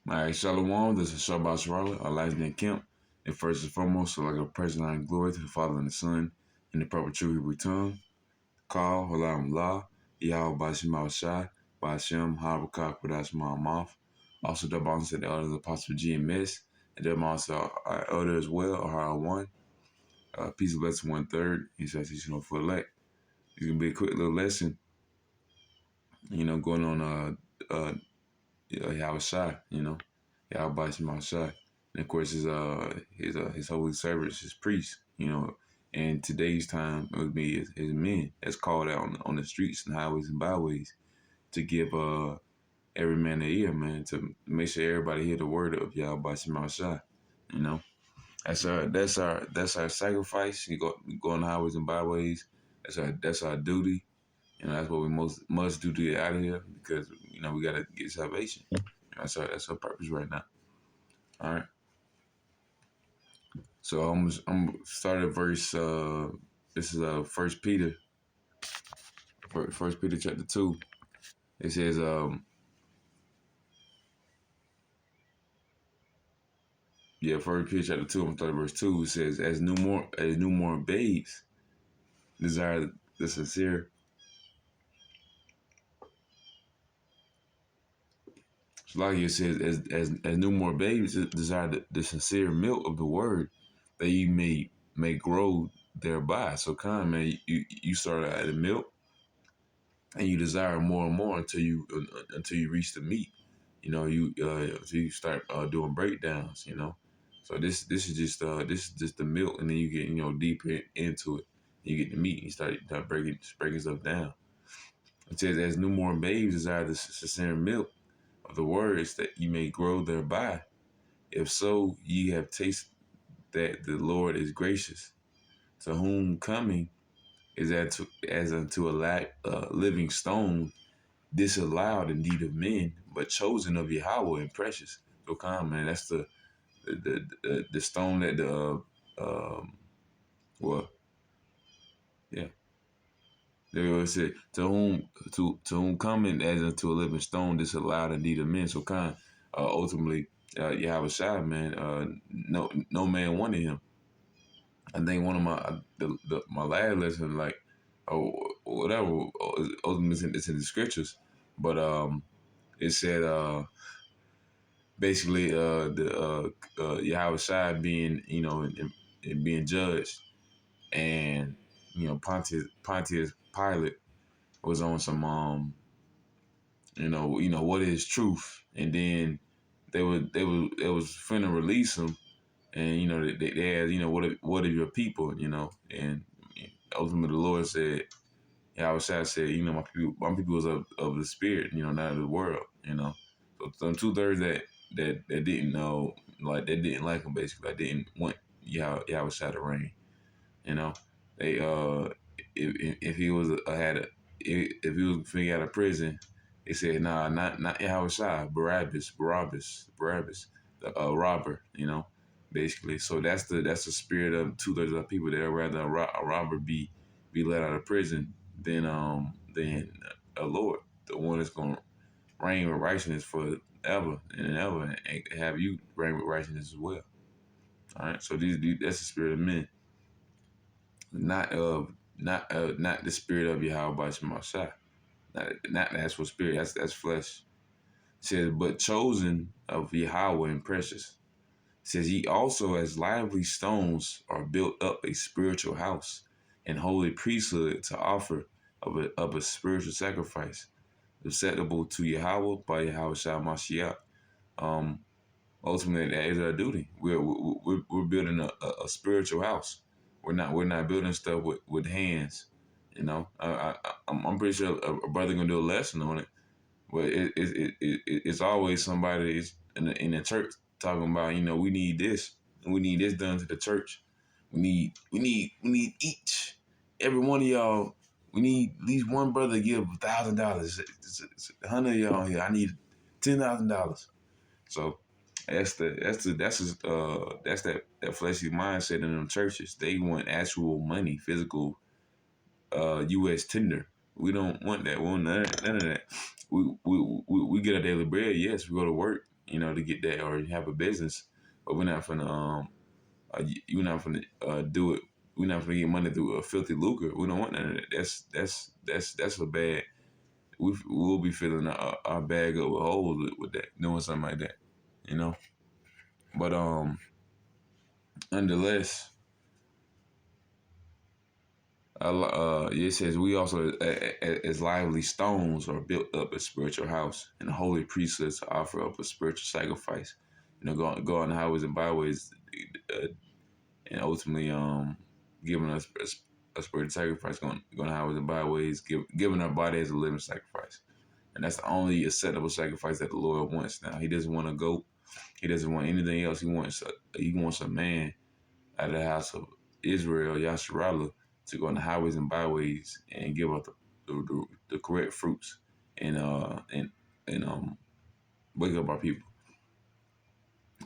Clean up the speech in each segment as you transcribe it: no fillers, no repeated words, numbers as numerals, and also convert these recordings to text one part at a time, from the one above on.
All right, Shalom. This is Shabbat Sharala, Elijah Kemp. And first and foremost, so like a present and glory to the Father and the Son, in the proper true Hebrew tongue. Call, Halam La, Yahweh Bashim Al Shai, Bashim, Habakak, Wadash Ma'amaf. Also, the Bible said the elders Apostle GMS, and then also our elder as well, or one. Peace of blessing 1/3. He says he's for elect. It's gonna be a quick little lesson, going on Yahweh Shai, Yahweh Bashim Al Shai. And of course, his holy servants, his priests, and today's time it would be his men that's called out on the streets and highways and byways to give every man an ear, man, to make sure everybody hear the word of Yahweh Bashim Shai. You know, that's our sacrifice. You go on the highways and byways. That's our duty. That's what we must do to get out of here because we gotta get salvation. That's our purpose right now. All right. So I'm start at verse. This is First Peter. First Peter chapter 2. It says First Peter chapter 2. I'm starting at verse 2. It says as newborn babes desire the sincere. Like it says as newborn babes desire the sincere milk of the word that you may grow thereby. So man, you start at the milk and you desire more and more until you reach the meat. Until you start doing breakdowns. So this is just the milk, and then you get deeper into it. You get the meat, and you start breaking stuff down. It says, as newborn babes desire the sincere milk of the words that you may grow thereby. If so, ye have tasted that the Lord is gracious, to whom coming is as unto a living stone, disallowed indeed of men, but chosen of Yahweh and precious. So man, that's the stone that well, yeah. There was said to whom coming as unto a living stone, disallowed indeed of men. So ultimately, Yahweh Shai, man, no man wanted him. I think one of my last lesson, like, or whatever, ultimately it's in the scriptures, but it said basically the Yahweh Shai being and being judged, and Pontius Pilate was on some what is truth, and then they was finna release him, and they had what are your people, and ultimately the Lord said, Yahweh Shai said, my people was of the spirit, not of the world, So some 2/3 that didn't know, like they didn't like him, basically. I didn't want Yahweh Shai to reign. They if he was if he was free out of prison, they said nah, not Yahweh Shai, Barabbas, the robber. Basically. So that's the spirit of 2/3 of the people. They'd rather a robber be let out of prison than a Lord, the one that's gonna reign with righteousness forever and ever, and have you reign with righteousness as well. All right. So that's the spirit of men, not the spirit of Yahweh by Shemashah. Not the actual spirit. That's flesh. It says, but chosen of Yahweh and precious. It says, ye also as lively stones are built up a spiritual house and holy priesthood to offer of a spiritual sacrifice acceptable to Yahweh by Yahweh Shah Mashiach. Ultimately, that is our duty. We're building a spiritual house. We're not building stuff with hands. I'm pretty sure a brother gonna do a lesson on it, but it's always somebody in the church talking about we need this and we need this done to the church. We need each every one of y'all. We need at least one brother to give $1,000. 100 of y'all here. I need $10,000. So that's that fleshly mindset in them churches. They want actual money, physical U.S. tender. We don't want that. We want none of that. We get a daily bread. Yes, we go to work. to get that, or have a business, but we're not finna you're not finna do it. We're not finna get money through a filthy lucre. We don't want none of that. That's a bad. We'll be filling our bag up with holes with that, doing something like that, you know. But nonetheless, it says we also, as lively stones, are built up a spiritual house and a holy priesthood to offer up a spiritual sacrifice. Go on the highways and byways, uh, and ultimately giving us a spiritual sacrifice, going on the highways and byways, giving our body as a living sacrifice. And that's the only acceptable sacrifice that the Lord wants now. He doesn't want a goat. He doesn't want anything else. He wants a man out of the house of Israel, Yasharallah, to go on the highways and byways and give out the correct fruits and wake up our people.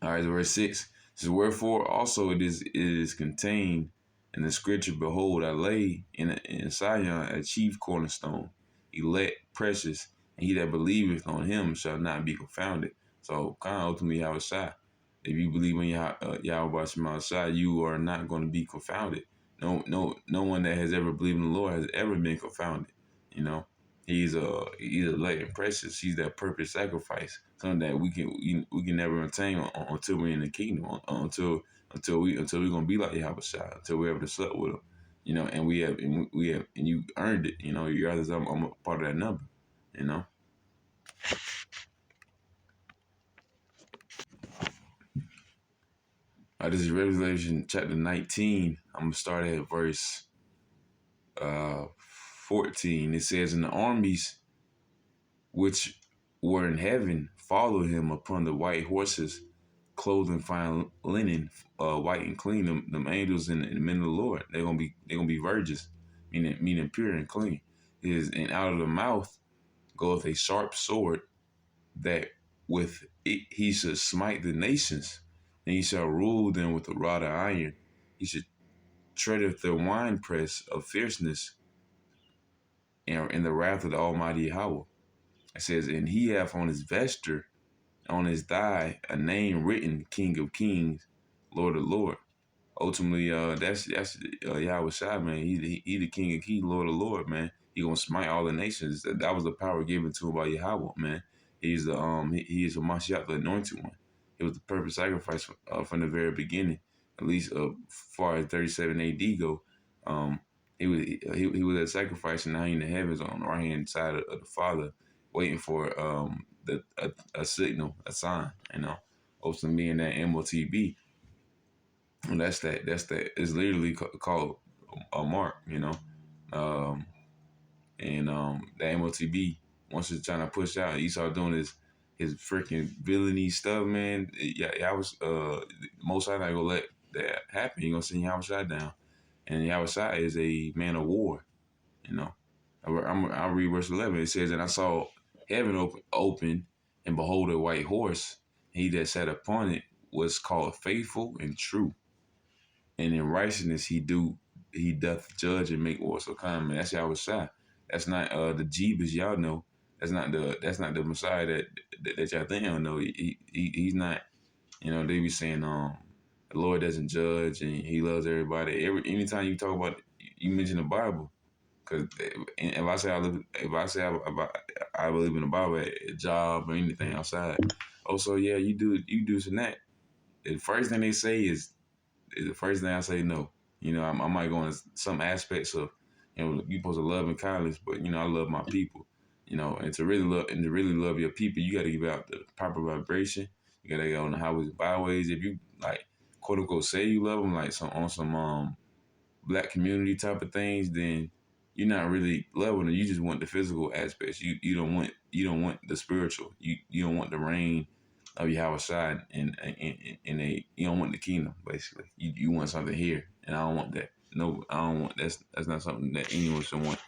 All right, verse 6 says, wherefore also it is contained in the scripture, behold, I lay in Zion a chief cornerstone, elect, precious, and he that believeth on him shall not be confounded. So, kind of ultimately, how it's shot. If you believe in Yahweh Shema Shai, you are not going to be confounded. No one that has ever believed in the Lord has ever been confounded. You know, he's elect and precious. He's that perfect sacrifice, something that we can never attain until we're in the kingdom, until we're gonna be like Yahweh Shai, until we ever to slept with him. And and you earned it. You're others. I'm a part of that number. You know. This is Revelation chapter 19. I'm gonna start at verse 14. It says, "And the armies which were in heaven followed him upon the white horses, clothed in fine linen, white and clean. Them angels and the men of the Lord, they're gonna be virgins, meaning pure and clean. And out of the mouth goeth a sharp sword, that with it he should smite the nations, and he shall rule them with a rod of iron. He should treadeth the winepress of fierceness, and in the wrath of the Almighty Yahweh." It says, "And he hath on his vesture, on his thigh, a name written, King of Kings, Lord of Lord." Ultimately, that's Yahweh Shai, man. He the King of Kings, Lord of Lord, man. He gonna smite all the nations. That was the power given to him by Yahweh, man. He is the Mashiach, the anointed one. It was the perfect sacrifice from the very beginning, at least far as 37 AD go. Um, he was a sacrifice, and now he in the heavens on the right hand side of the Father, waiting for a signal, a sign. Ultimately being that MOTB. And that's that. It's literally called a mark. Um, and the MOTB, once it's trying to push out, Esau doing his freaking villainy stuff, man. Yeah, I was most I not gonna let that happen. He gonna send Yahushua down, and Yahushua is a man of war. You know, I'll read verse 11. It says, "And I saw heaven open, and behold, a white horse. He that sat upon it was called Faithful and True, and in righteousness he doth judge and make war." So come, man, that's Yahushua. That's not the Jeebus y'all know. That's not the Messiah that y'all think y'all know. He's not. They be saying the Lord doesn't judge and he loves everybody. Anytime you talk about, you mention the Bible, because if I say I believe in the Bible, a job or anything outside, also yeah, you do some that. The first thing they say is the first thing I say no. I might go into some aspects of, you supposed to love and kindness, but I love my people. And to really love your people, you got to give out the proper vibration. You got to go on the highways and byways. If you like, quote unquote, say you love them, like some black community type of things, then you're not really loving them. You just want the physical aspects. You don't want the spiritual. You don't want the reign of Yahweh side in you don't want the kingdom, basically. You want something here, and I don't want that. No, I don't want that's not something that anyone should want.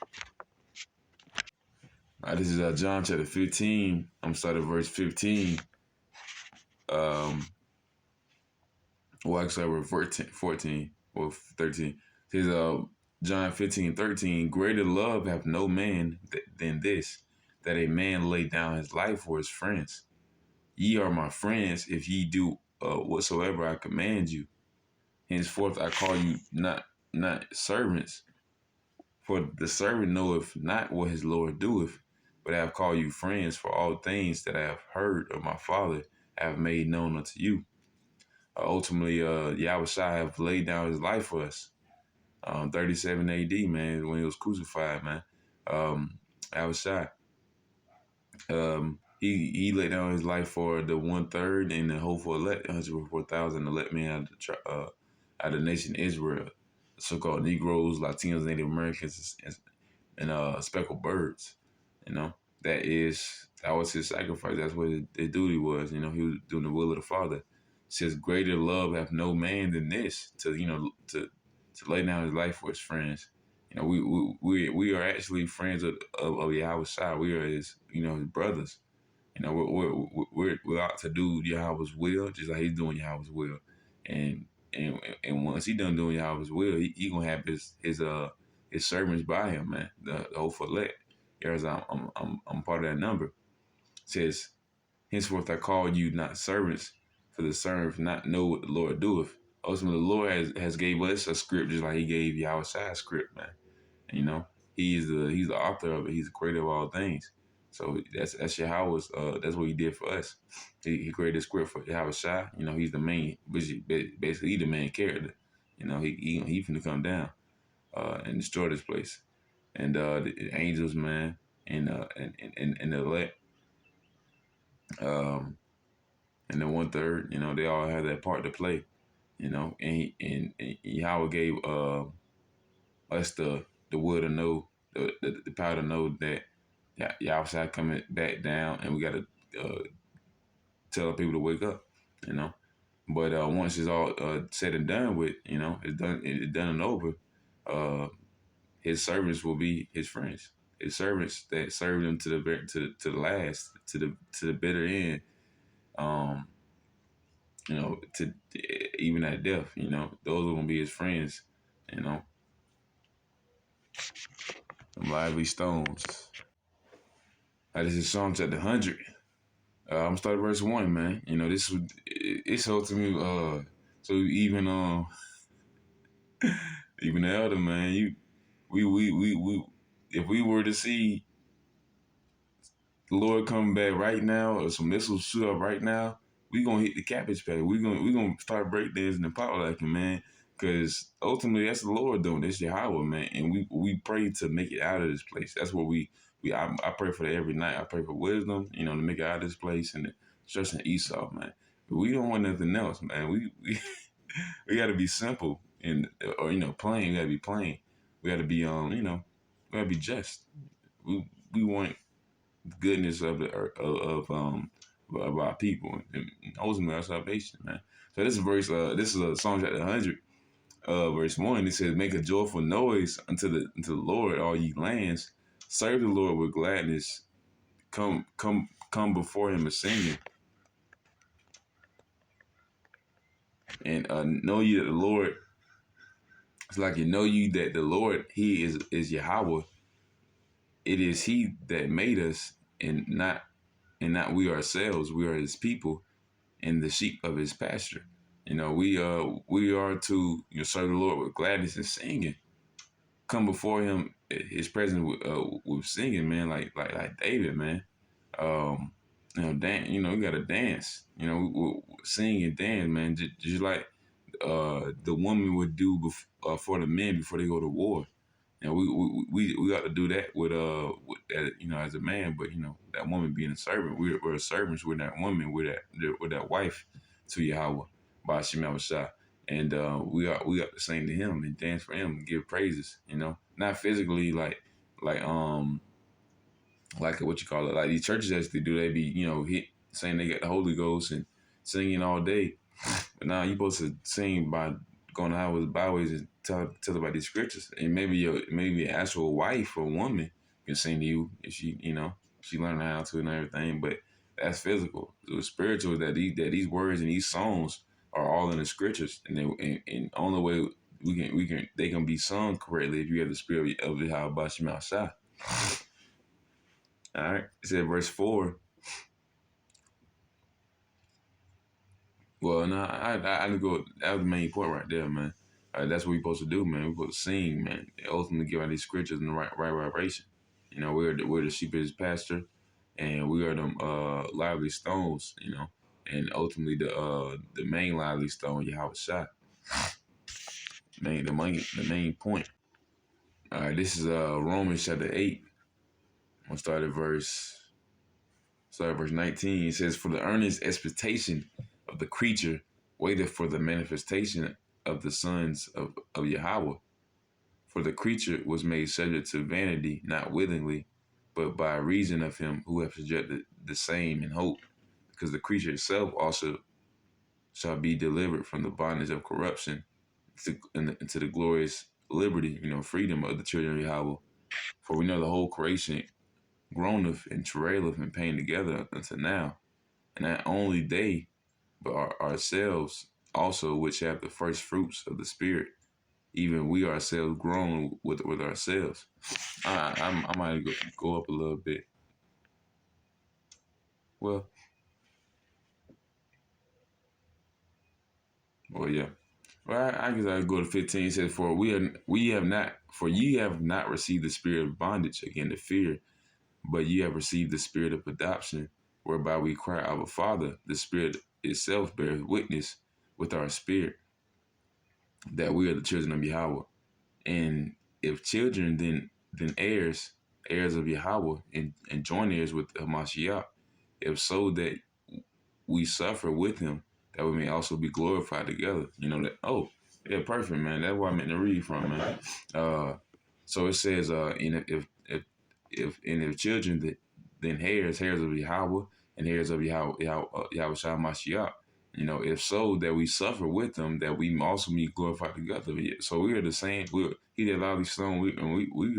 This is John chapter 15. I'm starting at verse 15. Um, actually, I read 14 or 13. It says, John 15:13, "Greater love hath no man than this, that a man lay down his life for his friends." Ye are my friends if ye do whatsoever I command you. Henceforth I call you not servants, for the servant knoweth not what his Lord doeth, but I have called you friends, for all things that I have heard of my Father I have made known unto you. Ultimately, Yahweh Shai have laid down his life for us. 37 AD, man, when he was crucified, man. Yahweh Shai. He laid down his life for the 1/3 and the hopeful elect 104,000 elect men out of the nation Israel, so-called Negroes, Latinos, Native Americans, and speckled birds. You know that was his sacrifice. That's what his duty was. He was doing the will of the Father. It says, "Greater love hath no man than this, to lay down his life for his friends." We are actually friends of Yahweh Shai. We are his brothers. We're out to do Yahweh's will, just like he's doing Yahweh's will, and and once he done doing Yahweh's will, he gonna have his servants by him, man. The whole elect. As I'm part of that number. It says, henceforth I call you not servants, for the servant not know what the Lord doeth. Ultimately, the Lord has gave us a script, just like he gave Yahweh Shai a script, man. He's the author of it. He's the creator of all things. So that's Yahweh's. That's what he did for us. He created a script for Yahweh Shai. He's the main, basically the main character. He finna come down and destroy this place. And the angels, man, and the elect, um, and the 1/3. They all have that part to play. And Yahweh gave us the will to know, the power to know that Yahweh coming back down, and we got to tell people to wake up. But once it's all said and done with, it's done and over. His servants will be his friends. His servants that served him to the last, to the bitter end. To even at death. Those are gonna be his friends. You know, lively stones. This is Psalm chapter 100. I'm starting verse 1, man. This was it's so to me. So even the elder, man, we if we were to see the Lord coming back right now, or some missiles shoot up right now, we gonna hit the cabbage patch. We gonna start breakdancing and pop locking, man. Because ultimately, that's the Lord doing. That's Yahweh, man. And we pray to make it out of this place. That's what I pray for that every night. I pray for wisdom, to make it out of this place, and stressing Esau, man. But we don't want nothing else, man. We got to be simple or plain. We got to be plain. We got to be we got to be just. We want goodness of our people, and ultimately our salvation, man. So this is a Psalm chapter 100, verse 1. It says, "Make a joyful noise unto the Lord, all ye lands. Serve the Lord with gladness. Come before Him with singing, and know ye that the Lord." It's like know you that the Lord, He is Yahweh. It is He that made us, and not we ourselves. We are His people and the sheep of His pasture. We are to serve the Lord with gladness and singing. Come before Him, His presence with singing, man, like David, man. Dance. We gotta dance. We sing and dance, man. Just like the woman would do for the men before they go to war. We got to do that with that, as a man, but that woman being a servant, we're servants with that woman, with that wife to Yahweh by Shema Shah. And we got to sing to Him and dance for Him and give praises, not physically like what you call it, like these churches actually do. They be saying they got the Holy Ghost and singing all day, but now you supposed to sing by going to highways and byways and tell about these scriptures. And maybe an actual wife or woman can sing to you if she learned how to and everything. But that's physical. So it's spiritual that these words and these songs are all in the scriptures, and and only way they can be sung correctly if you have the spirit of the how about Shema Shah. All right. It said verse 4. Well, no, I go. That was the main point right there, man. That's what we supposed to do, man. We supposed to sing, man. Ultimately, give out these scriptures in the right vibration. You know, we're the sheep of his pasture, and we are them lively stones. You know, and ultimately the main lively stone, Yahweh Shai. The main point. All right, this is Romans chapter 8. I'm gonna start at verse 19. It says, "For the earnest expectation of the creature waited for the manifestation of the sons of Yahweh. For the creature was made subject to vanity, not willingly, but by reason of him who hath subjected the same in hope, because the creature itself also shall be delivered from the bondage of corruption into the glorious liberty, freedom of the children of Yahweh. For we know the whole creation groaneth and travaileth in pain together until now, and not only they, but ourselves also, which have the first fruits of the Spirit, even we ourselves grown with ourselves." I might go up a little bit. Well, yeah. Well, I guess I go to 15. It says, For ye have not received the spirit of bondage again to fear, but ye have received the spirit of adoption, whereby we cry, Our Father. The Spirit itself bears witness with our spirit that we are the children of Yahweh. And if children, then heirs, heirs of Yahweh, and joint heirs with Hamashiach, if so that we suffer with him, that we may also be glorified together. You know that. Oh, yeah, perfect, man. That's where I meant to read from, man. So it says, if children, then heirs of Yahweh, and heirs of Yahweh Shah Mashiach. If so, that we suffer with them, that we also be glorified together. So we are the same. He that loudly stone, we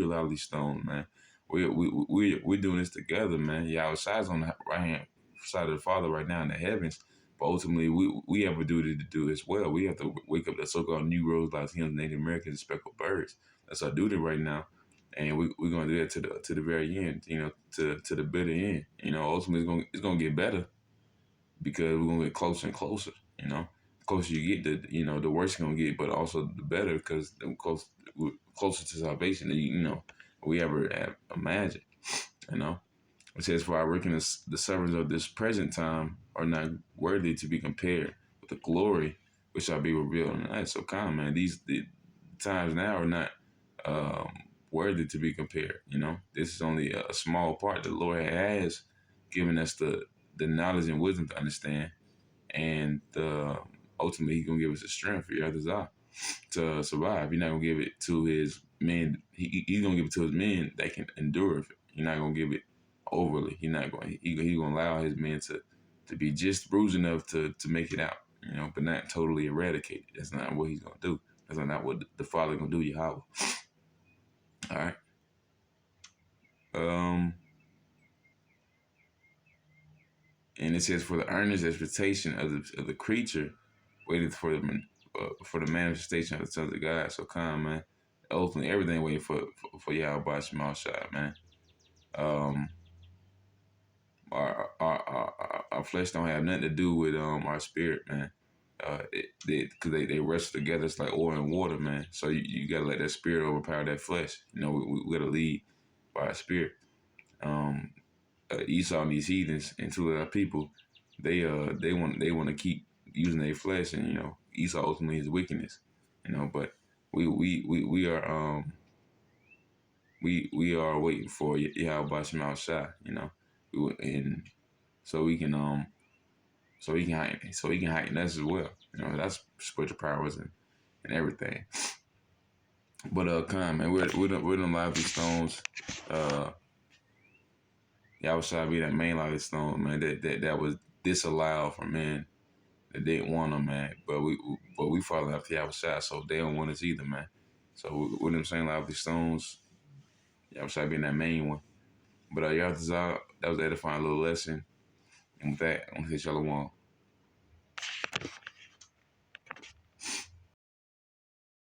are loudly stone, man. We're doing this together, man. Yahweh Shah's on the right hand side of the Father right now in the heavens. But ultimately, we have a duty to do as well. We have to wake up the so-called Negroes, Latinos, Native Americans, and speckled birds. That's our duty right now, and we're gonna do that to the very end. To the bitter end. Ultimately, it's gonna get better because we're gonna get closer and closer. The closer you get, the worse it's gonna get, but also the better because we're closer to salvation than we ever have imagined. You know. It says, "For I reckon the sufferings of this present time are not worthy to be compared with the glory which shall be revealed." And that's so common, man. The times now are not um, worthy to be compared. This is only a small part. The Lord has given us the knowledge and wisdom to understand, and ultimately, He's gonna give us the strength for your others out to survive. He's not gonna give it to His men. He's gonna give it to His men that can endure it. He's not gonna give it overly. He's not going. He gonna allow His men to be just bruised enough to make it out. But not totally eradicated. That's not what He's gonna do. That's not what the Father gonna do. Yahweh. All right. Um. And it says, "For the earnest expectation of the creature waited for the manifestation of the sons of God." So come, man. Ultimately, everything waiting for Yahweh Shema Shai, man. Um, our flesh don't have nothing to do with our spirit, man. Because they rest together. It's like oil and water, man. So you gotta let that spirit overpower that flesh. We gotta lead by our spirit. Um, Esau and these heathens and two of our people, they want to keep using their flesh, and Esau ultimately is wickedness. But we are we are waiting for Yahweh Shema Shai, and so we can heighten us as well. That's spiritual powers and everything. But come, man, we're them lively stones. Y'all should be that main lively stone, man. That was disallowed for men that didn't want them, man. But we follow after Yahweh Shai, so they don't want us either, man. So with them same lively stones, Yahweh Shai being that main one. But y'all, that was an edifying little lesson. And with that, I'm gonna say shalom.